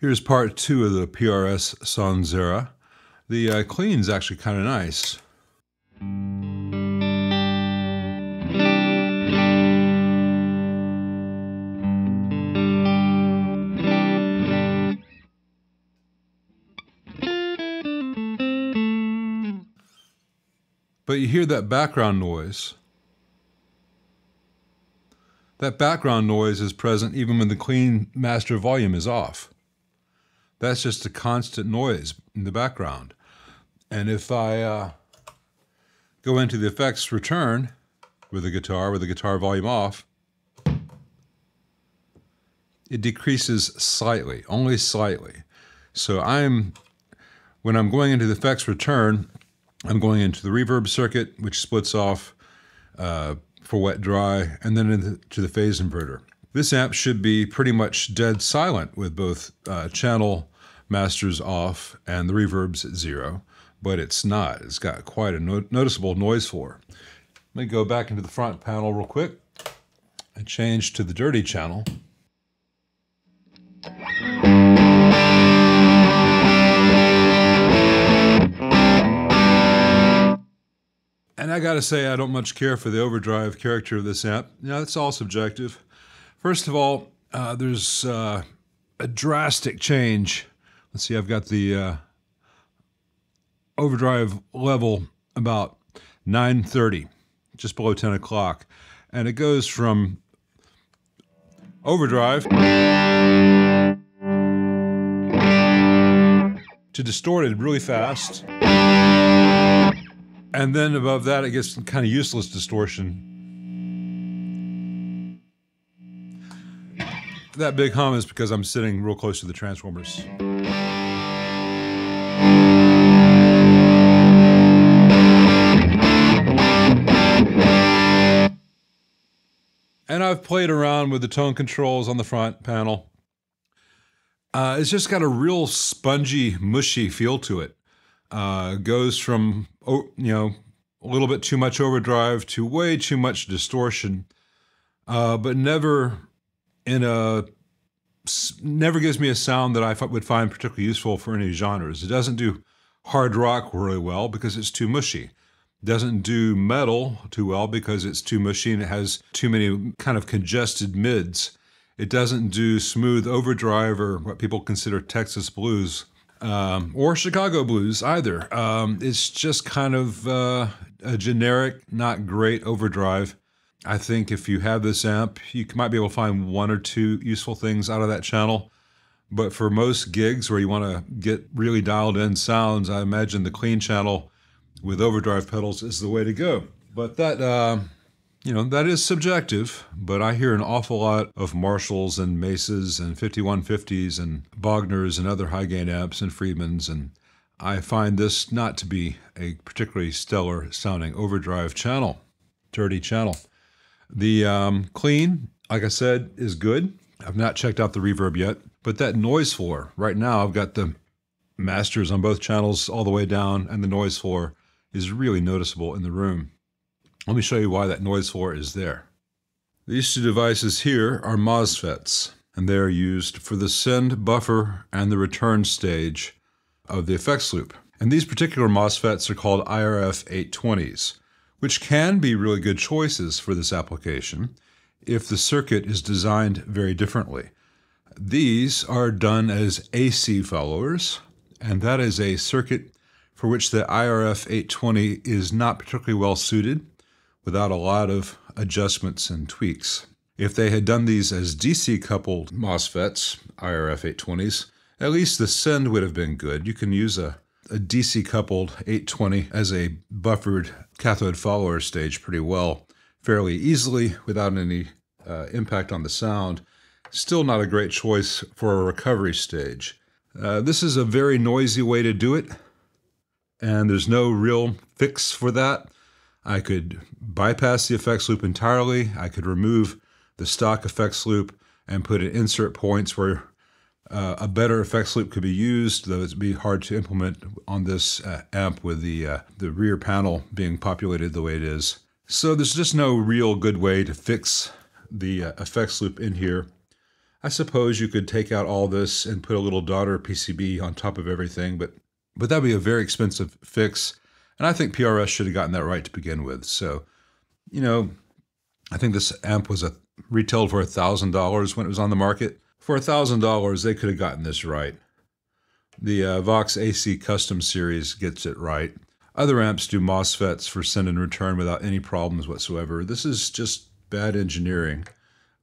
Here's part 2 of the PRS Sonzera. The clean is actually kind of nice. But you hear that background noise. That background noise is present even when the clean master volume is off. That's just a constant noise in the background. And if I go into the effects return with the guitar volume off, it decreases slightly, only slightly. So when I'm going into the effects return, I'm going into the reverb circuit, which splits off for wet dry, and then into the phase inverter. This amp should be pretty much dead silent with both channel masters off and the reverbs at 0, but it's not. It's got quite a noticeable noise floor. Let me go back into the front panel real quick and change to the dirty channel. And I gotta say, I don't much care for the overdrive character of this amp. You know, it's all subjective. First of all, there's a drastic change. Let's see, I've got the overdrive level about 9:30, just below 10 o'clock. And it goes from overdrive to distorted really fast. And then above that, it gets kind of useless distortion. That big hum is because I'm sitting real close to the transformers. And I've played around with the tone controls on the front panel. It's just got a real spongy, mushy feel to it. Goes from, you know, a little bit too much overdrive to way too much distortion, but never gives me a sound that I would find particularly useful for any genres. It doesn't do hard rock really well because it's too mushy. It doesn't do metal too well because it's too mushy and it has too many kind of congested mids. It doesn't do smooth overdrive or what people consider Texas blues. Or Chicago blues either. It's just kind of a generic, not great overdrive. I think if you have this amp, you might be able to find 1 or 2 useful things out of that channel. But for most gigs where you want to get really dialed in sounds, I imagine the clean channel with overdrive pedals is the way to go. But that, you know, that is subjective, but I hear an awful lot of Marshalls and Mesas and 5150s and Bogners and other high gain amps and Friedmans, and I find this not to be a particularly stellar sounding overdrive channel, dirty channel. The clean, like I said, is good. I've not checked out the reverb yet, but that noise floor, right now I've got the masters on both channels all the way down, and the noise floor is really noticeable in the room. Let me show you why that noise floor is there. These 2 devices here are MOSFETs, and they are used for the send, buffer, and the return stage of the effects loop. And these particular MOSFETs are called IRF 820s, which can be really good choices for this application if the circuit is designed very differently. These are done as AC followers, and that is a circuit for which the IRF 820 is not particularly well suited, without a lot of adjustments and tweaks. If they had done these as DC-coupled MOSFETs, IRF 820s, at least the send would have been good. You can use a DC-coupled 820 as a buffered cathode follower stage pretty well, fairly easily, without any impact on the sound. Still not a great choice for a recovery stage. This is a very noisy way to do it, and there's no real fix for that. I could bypass the effects loop entirely. I could remove the stock effects loop and put in insert points where a better effects loop could be used, though it'd be hard to implement on this amp with the rear panel being populated the way it is. So there's just no real good way to fix the effects loop in here. I suppose you could take out all this and put a little daughter PCB on top of everything, but that'd be a very expensive fix. And I think PRS should have gotten that right to begin with. So, you know, I think this amp was retailed for $1,000 when it was on the market. For $1,000, they could have gotten this right. The Vox AC Custom Series gets it right. Other amps do MOSFETs for send and return without any problems whatsoever. This is just bad engineering.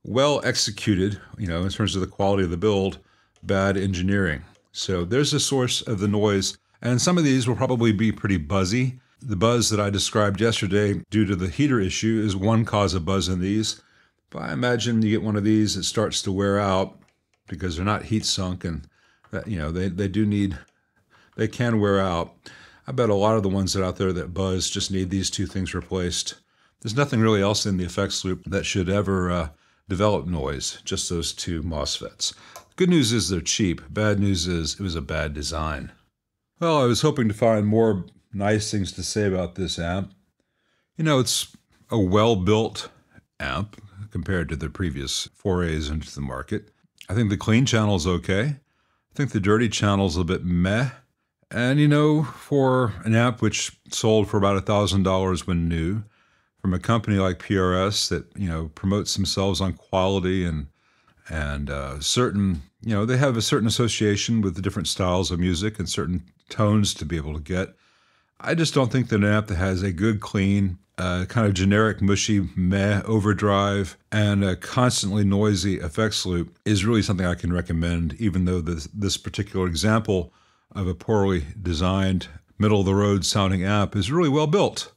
Well executed, you know, in terms of the quality of the build, bad engineering. So there's a source of the noise, and some of these will probably be pretty buzzy. The buzz that I described yesterday due to the heater issue is one cause of buzz in these. But I imagine you get one of these, it starts to wear out because they're not heat sunk, and that, you know, they can wear out. I bet a lot of the ones that are out there that buzz just need these two things replaced. There's nothing really else in the effects loop that should ever develop noise, just those two MOSFETs. Good news is they're cheap. Bad news is it was a bad design. Well, I was hoping to find more nice things to say about this amp. You know, it's a well-built amp compared to the previous forays into the market. I think the clean channel's okay. I think the dirty channel's a bit meh. And, you know, for an amp which sold for about $1,000 when new, from a company like PRS that, you know, promotes themselves on quality and certain, you know, they have a certain association with the different styles of music and certain tones to be able to get. I just don't think that an amp that has a good, clean, kind of generic, mushy, meh overdrive and a constantly noisy effects loop is really something I can recommend, even though this particular example of a poorly designed, middle-of-the-road sounding amp is really well built.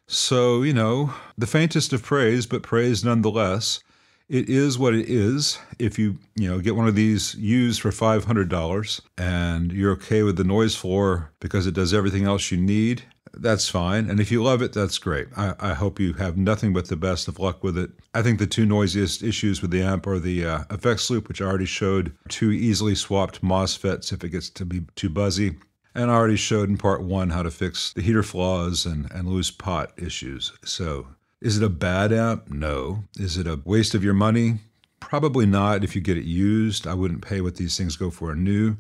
So, you know, the faintest of praise, but praise nonetheless. It is what it is. If you get one of these used for $500 and you're okay with the noise floor because it does everything else you need, that's fine. And if you love it, that's great. I hope you have nothing but the best of luck with it. I think the two noisiest issues with the amp are the effects loop, which I already showed, two easily swapped MOSFETs if it gets to be too buzzy. And I already showed in part 1 how to fix the heater flaws and loose pot issues. So is it a bad amp? No. Is it a waste of your money? Probably not if you get it used. I wouldn't pay what these things go for new.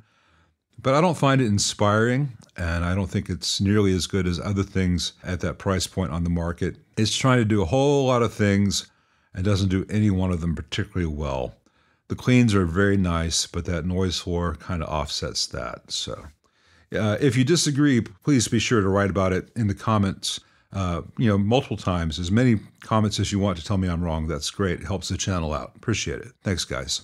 But I don't find it inspiring, and I don't think it's nearly as good as other things at that price point on the market. It's trying to do a whole lot of things and doesn't do any one of them particularly well. The cleans are very nice, but that noise floor kind of offsets that. So if you disagree, please be sure to write about it in the comments, multiple times. As many comments as you want to tell me I'm wrong. That's great. It helps the channel out. Appreciate it. Thanks, guys.